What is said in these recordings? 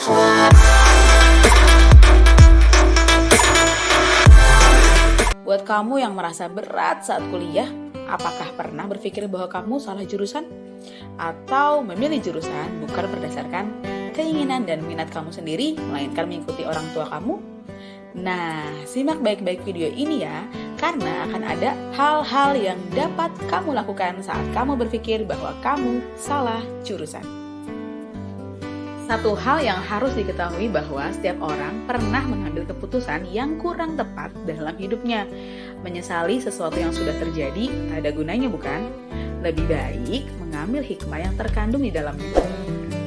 Buat kamu yang merasa berat saat kuliah, apakah pernah berpikir bahwa kamu salah jurusan? Atau memilih jurusan bukan berdasarkan keinginan dan minat kamu sendiri, melainkan mengikuti orang tua kamu? Nah, simak baik-baik video ini ya, karena akan ada hal-hal yang dapat kamu lakukan saat kamu berpikir bahwa kamu salah jurusan. Satu hal yang harus diketahui bahwa setiap orang pernah mengambil keputusan yang kurang tepat dalam hidupnya. Menyesali sesuatu yang sudah terjadi tak ada gunanya, bukan? Lebih baik mengambil hikmah yang terkandung di dalamnya.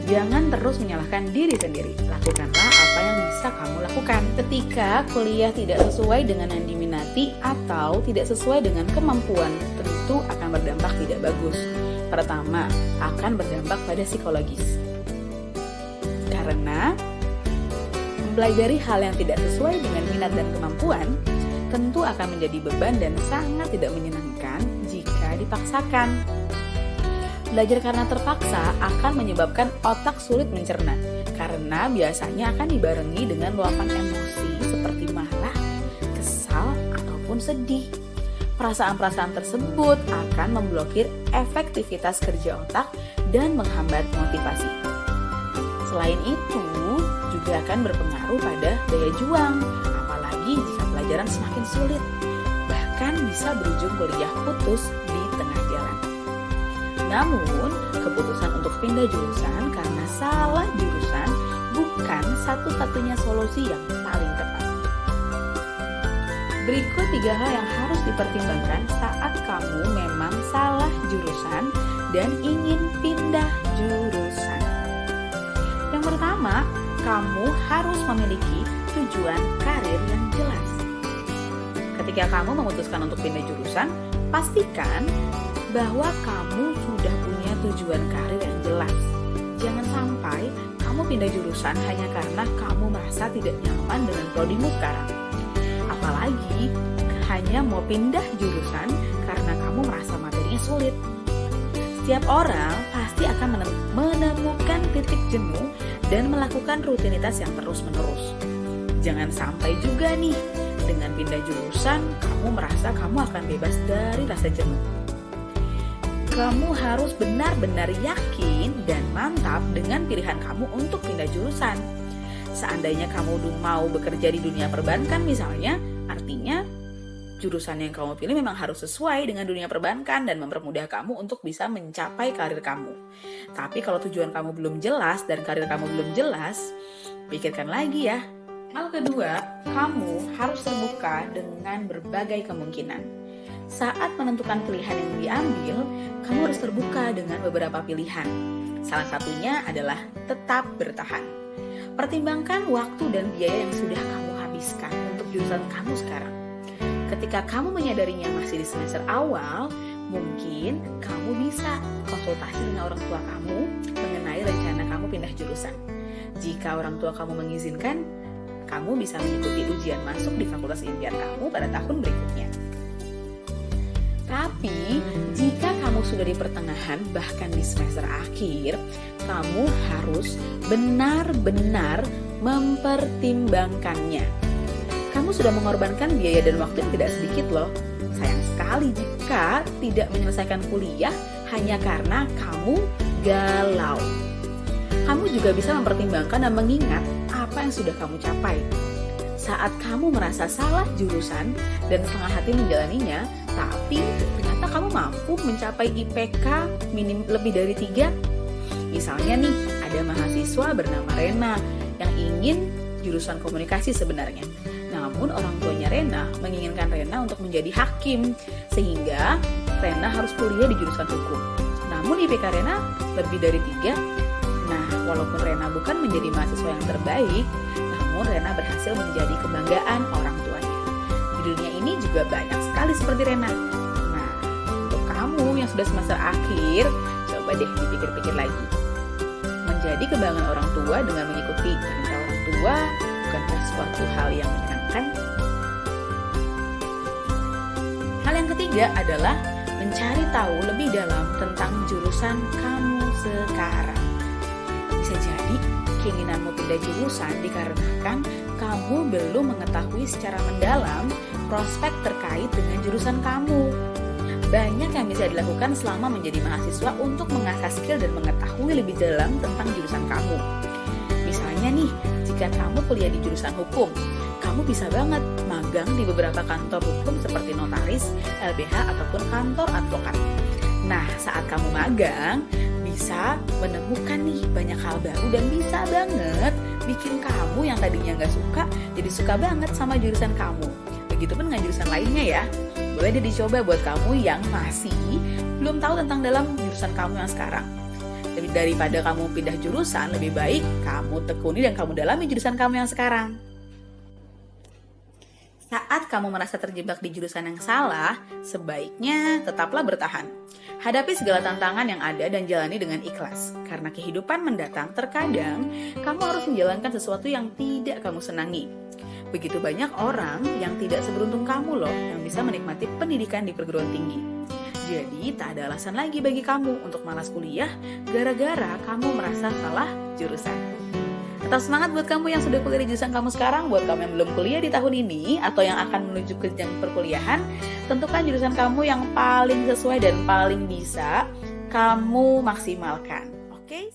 Jangan terus menyalahkan diri sendiri. Lakukanlah apa yang bisa kamu lakukan. Ketika kuliah tidak sesuai dengan yang diminati atau tidak sesuai dengan kemampuan, tentu akan berdampak tidak bagus. Pertama, akan berdampak pada psikologis. Karena mempelajari hal yang tidak sesuai dengan minat dan kemampuan tentu akan menjadi beban dan sangat tidak menyenangkan jika dipaksakan. Belajar karena terpaksa akan menyebabkan otak sulit mencerna, karena biasanya akan dibarengi dengan luapan emosi seperti marah, kesal, ataupun sedih. Perasaan-perasaan tersebut akan memblokir efektivitas kerja otak dan menghambat motivasi. Selain itu, juga akan berpengaruh pada daya juang, apalagi jika pelajaran semakin sulit. Bahkan bisa berujung kuliah putus di tengah jalan. Namun, keputusan untuk pindah jurusan karena salah jurusan bukan satu-satunya solusi yang paling tepat. Berikut 3 hal yang harus dipertimbangkan saat kamu memang salah jurusan dan ingin pindah jurusan. Yang pertama, kamu harus memiliki tujuan karir yang jelas. Ketika kamu memutuskan untuk pindah jurusan, pastikan bahwa kamu sudah punya tujuan karir yang jelas. Jangan sampai kamu pindah jurusan hanya karena kamu merasa tidak nyaman dengan prodimu sekarang. Apalagi hanya mau pindah jurusan karena kamu merasa materinya sulit. Setiap orang pasti akan menemukan titik jenuh dan melakukan rutinitas yang terus-menerus. Jangan sampai juga nih, dengan pindah jurusan, kamu merasa kamu akan bebas dari rasa jenuh. Kamu harus benar-benar yakin dan mantap dengan pilihan kamu untuk pindah jurusan. Seandainya kamu mau bekerja di dunia perbankan misalnya, artinya jurusan yang kamu pilih memang harus sesuai dengan dunia perbankan dan mempermudah kamu untuk bisa mencapai karir kamu. Tapi kalau tujuan kamu belum jelas dan karir kamu belum jelas, pikirkan lagi ya. Hal kedua, kamu harus terbuka dengan berbagai kemungkinan. Saat menentukan pilihan yang diambil, kamu harus terbuka dengan beberapa pilihan. Salah satunya adalah tetap bertahan. Pertimbangkan waktu dan biaya yang sudah kamu habiskan untuk jurusan kamu sekarang. Ketika kamu menyadarinya masih di semester awal, mungkin kamu bisa konsultasi dengan orang tua kamu mengenai rencana kamu pindah jurusan. Jika orang tua kamu mengizinkan, kamu bisa mengikuti ujian masuk di fakultas impian kamu pada tahun berikutnya. Tapi, jika kamu sudah di pertengahan, bahkan di semester akhir, kamu harus benar-benar mempertimbangkannya. Kamu sudah mengorbankan biaya dan waktu yang tidak sedikit loh. Sayang sekali jika tidak menyelesaikan kuliah hanya karena kamu galau. Kamu juga bisa mempertimbangkan dan mengingat apa yang sudah kamu capai. Saat kamu merasa salah jurusan dan setengah hati menjalaninya, tapi ternyata kamu mampu mencapai IPK minim lebih dari 3. Misalnya nih, ada mahasiswa bernama Rena yang ingin jurusan komunikasi sebenarnya. Namun orang tuanya Rena menginginkan Rena untuk menjadi hakim, sehingga Rena harus kuliah di jurusan hukum. Namun IPK Rena lebih dari 3. Nah, walaupun Rena bukan menjadi mahasiswa yang terbaik, namun Rena berhasil menjadi kebanggaan orang tuanya. Di dunia ini juga banyak sekali seperti Rena. Nah, untuk kamu yang sudah semester akhir, coba deh dipikir-pikir lagi. Menjadi kebanggaan orang tua dengan mengikuti perintah orang tua bukankah suatu hal yang menyenangkan? Hal yang ketiga adalah mencari tahu lebih dalam tentang jurusan kamu sekarang. Bisa jadi keinginanmu pindah jurusan dikarenakan kamu belum mengetahui secara mendalam prospek terkait dengan jurusan kamu. Banyak yang bisa dilakukan selama menjadi mahasiswa untuk mengasah skill dan mengetahui lebih dalam tentang jurusan kamu. Misalnya nih, jika kamu kuliah di jurusan hukum, kamu bisa banget magang di beberapa kantor hukum seperti notaris, LBH, ataupun kantor advokat. Nah, saat kamu magang, bisa menemukan nih banyak hal baru dan bisa banget bikin kamu yang tadinya nggak suka, jadi suka banget sama jurusan kamu. Begitupun dengan jurusan lainnya ya. Boleh deh dicoba buat kamu yang masih belum tahu tentang dalam jurusan kamu yang sekarang. Lebih daripada kamu pindah jurusan, lebih baik kamu tekuni dan kamu dalami jurusan kamu yang sekarang. Saat kamu merasa terjebak di jurusan yang salah, sebaiknya tetaplah bertahan. Hadapi segala tantangan yang ada dan jalani dengan ikhlas. Karena kehidupan mendatang, terkadang kamu harus menjalankan sesuatu yang tidak kamu senangi. Begitu banyak orang yang tidak seberuntung kamu loh, yang bisa menikmati pendidikan di perguruan tinggi. Jadi tak ada alasan lagi bagi kamu untuk malas kuliah gara-gara kamu merasa salah jurusan. Tetap semangat buat kamu yang sudah kuliah di jurusan kamu sekarang. Buat kamu yang belum kuliah di tahun ini atau yang akan menuju ke jenjang perkuliahan, tentukan jurusan kamu yang paling sesuai dan paling bisa kamu maksimalkan. Oke?